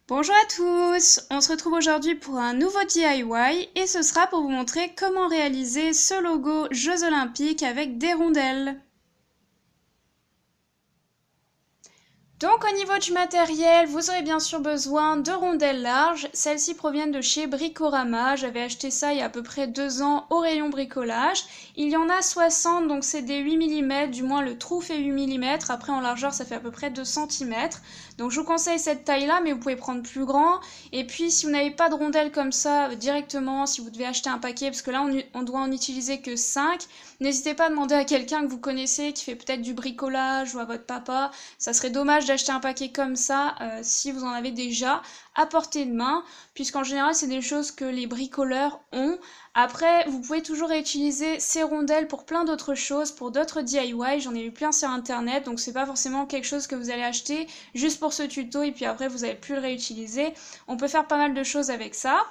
Bonjour à tous, on se retrouve aujourd'hui pour un nouveau DIY et ce sera pour vous montrer comment réaliser ce logo Jeux Olympiques avec des rondelles. Donc au niveau du matériel, vous aurez bien sûr besoin de rondelles larges. Celles-ci proviennent de chez Bricorama. J'avais acheté ça il y a à peu près 2 ans au rayon bricolage. Il y en a 60, donc c'est des 8 mm, du moins le trou fait 8 mm. Après en largeur ça fait à peu près 2 cm. Donc je vous conseille cette taille-là, mais vous pouvez prendre plus grand. Et puis si vous n'avez pas de rondelles comme ça directement, si vous devez acheter un paquet, parce que là on doit en utiliser que 5, n'hésitez pas à demander à quelqu'un que vous connaissez qui fait peut-être du bricolage ou à votre papa. Ça serait dommage d'acheter un paquet comme ça si vous en avez déjà à portée de main, puisqu'en général c'est des choses que les bricoleurs ont. Après, vous pouvez toujours réutiliser ces rondelles pour plein d'autres choses, pour d'autres DIY, j'en ai vu plein sur internet, donc c'est pas forcément quelque chose que vous allez acheter juste pour ce tuto et puis après vous n'allez plus le réutiliser. On peut faire pas mal de choses avec ça.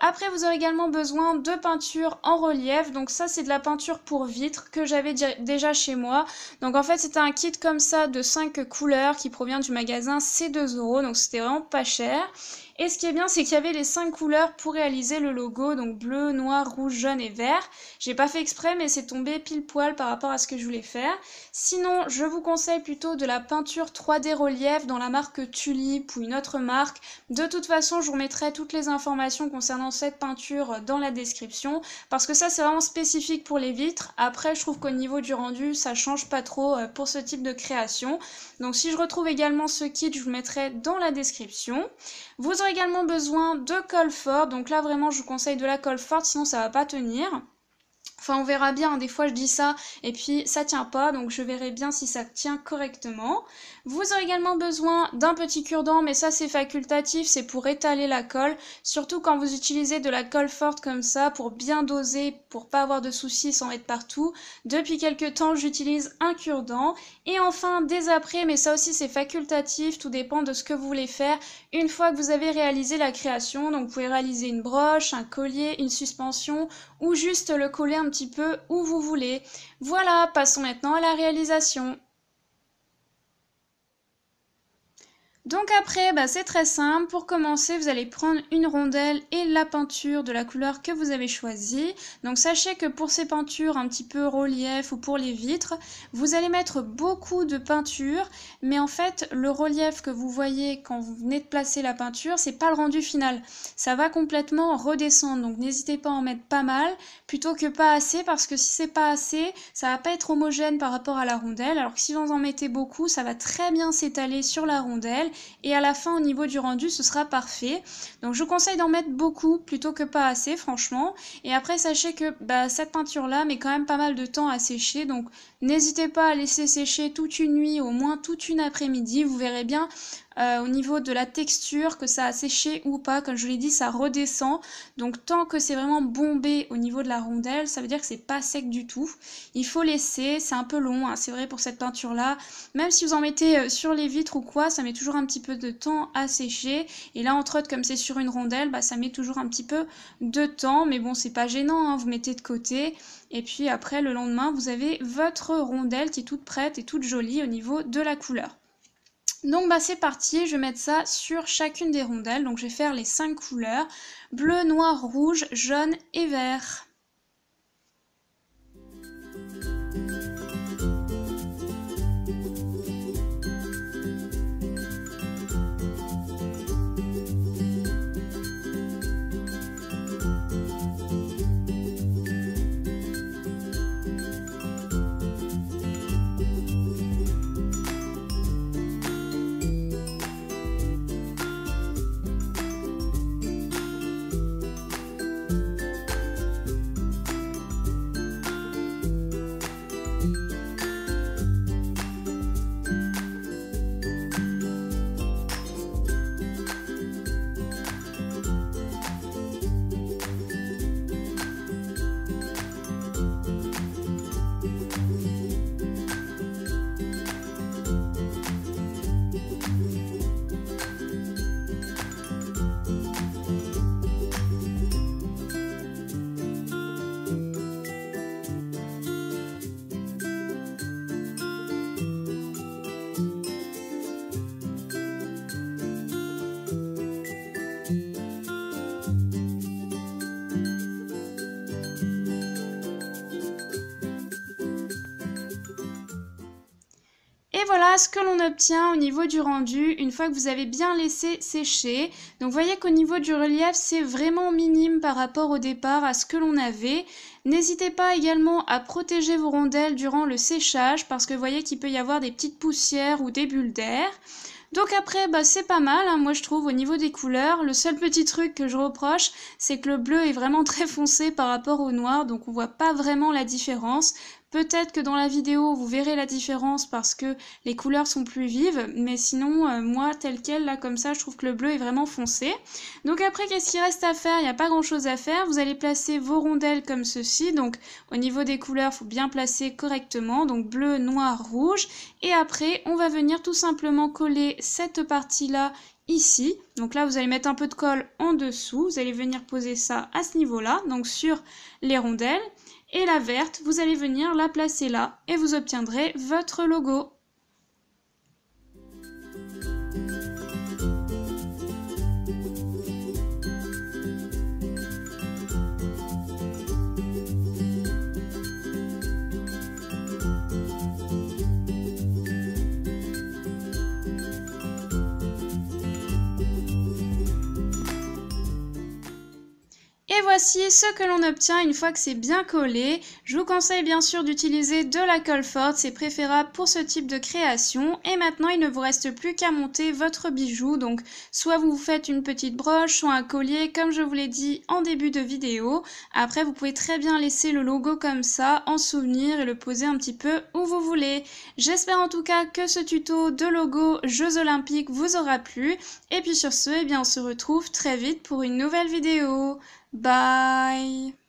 Après, vous aurez également besoin de peinture en relief. Donc ça, c'est de la peinture pour vitres que j'avais déjà chez moi. Donc en fait, c'était un kit comme ça de 5 couleurs qui provient du magasin C2 €. Donc c'était vraiment pas cher. Et ce qui est bien, c'est qu'il y avait les 5 couleurs pour réaliser le logo. Donc bleu, noir, rouge, jaune et vert. J'ai pas fait exprès, mais c'est tombé pile poil par rapport à ce que je voulais faire. Sinon, je vous conseille plutôt de la peinture 3D relief dans la marque Tulip ou une autre marque. De toute façon, je vous remettrai toutes les informations concernant cette peinture dans la description parce que ça c'est vraiment spécifique pour les vitres. Après je trouve qu'au niveau du rendu ça change pas trop pour ce type de création. Donc si je retrouve également ce kit, je vous le mettrai dans la description. Vous aurez également besoin de colle forte. Donc là vraiment je vous conseille de la colle forte, sinon ça va pas tenir. Enfin on verra bien, des fois je dis ça et puis ça tient pas, donc je verrai bien si ça tient correctement. Vous aurez également besoin d'un petit cure-dent, mais ça c'est facultatif, c'est pour étaler la colle, surtout quand vous utilisez de la colle forte comme ça, pour bien doser, pour pas avoir de soucis sans mettre partout. Depuis quelques temps j'utilise un cure-dent. Et enfin des apprêts, mais ça aussi c'est facultatif, tout dépend de ce que vous voulez faire une fois que vous avez réalisé la création. Donc vous pouvez réaliser une broche, un collier, une suspension ou juste le coller un petit peu où vous voulez. Voilà, passons maintenant à la réalisation. Donc après, c'est très simple. Pour commencer, vous allez prendre une rondelle et la peinture de la couleur que vous avez choisie. Donc sachez que pour ces peintures un petit peu relief ou pour les vitres, vous allez mettre beaucoup de peinture. Mais en fait, le relief que vous voyez quand vous venez de placer la peinture, c'est pas le rendu final. Ça va complètement redescendre. Donc n'hésitez pas à en mettre pas mal plutôt que pas assez, parce que si c'est pas assez, ça va pas être homogène par rapport à la rondelle. Alors que si vous en mettez beaucoup, ça va très bien s'étaler sur la rondelle. Et à la fin, au niveau du rendu, ce sera parfait. Donc je vous conseille d'en mettre beaucoup plutôt que pas assez, franchement. Et après, sachez que cette peinture-là met quand même pas mal de temps à sécher. Donc n'hésitez pas à laisser sécher toute une nuit, au moins toute une après-midi. Vous verrez bien au niveau de la texture que ça a séché ou pas. Comme je vous l'ai dit, ça redescend. Donc tant que c'est vraiment bombé au niveau de la rondelle, ça veut dire que c'est pas sec du tout. Il faut laisser, c'est un peu long, hein, c'est vrai pour cette peinture-là. Même si vous en mettez sur les vitres ou quoi, ça met toujours un petit peu de temps à sécher. Et là, entre autres, comme c'est sur une rondelle, ça met toujours un petit peu de temps. Mais bon, c'est pas gênant, hein, vous mettez de côté. Et puis après, le lendemain, vous avez votre rondelle qui est toute prête et toute jolie au niveau de la couleur. Donc c'est parti, je vais mettre ça sur chacune des rondelles. Donc je vais faire les 5 couleurs, bleu, noir, rouge, jaune et vert. Et voilà ce que l'on obtient au niveau du rendu une fois que vous avez bien laissé sécher. Donc vous voyez qu'au niveau du relief, c'est vraiment minime par rapport au départ à ce que l'on avait. N'hésitez pas également à protéger vos rondelles durant le séchage parce que vous voyez qu'il peut y avoir des petites poussières ou des bulles d'air. Donc après, c'est pas mal, hein, moi je trouve au niveau des couleurs. Le seul petit truc que je reproche, c'est que le bleu est vraiment très foncé par rapport au noir, donc on voit pas vraiment la différence. Peut-être que dans la vidéo, vous verrez la différence parce que les couleurs sont plus vives, mais sinon, moi, tel quel, là, comme ça, je trouve que le bleu est vraiment foncé. Donc après, qu'est-ce qu'il reste à faire? Il n'y a pas grand-chose à faire. Vous allez placer vos rondelles comme ceci. Donc au niveau des couleurs, il faut bien placer correctement. Donc bleu, noir, rouge. Et après, on va venir tout simplement coller cette partie-là ici. Donc là, vous allez mettre un peu de colle en dessous. Vous allez venir poser ça à ce niveau-là, donc sur les rondelles. Et la verte, vous allez venir la placer là et vous obtiendrez votre logo. Et voici ce que l'on obtient une fois que c'est bien collé. Je vous conseille bien sûr d'utiliser de la colle forte, c'est préférable pour ce type de création. Et maintenant, il ne vous reste plus qu'à monter votre bijou. Donc, soit vous faites une petite broche, soit un collier, comme je vous l'ai dit en début de vidéo. Après, vous pouvez très bien laisser le logo comme ça, en souvenir, et le poser un petit peu où vous voulez. J'espère en tout cas que ce tuto de logo Jeux Olympiques vous aura plu. Et puis sur ce, on se retrouve très vite pour une nouvelle vidéo. Bye!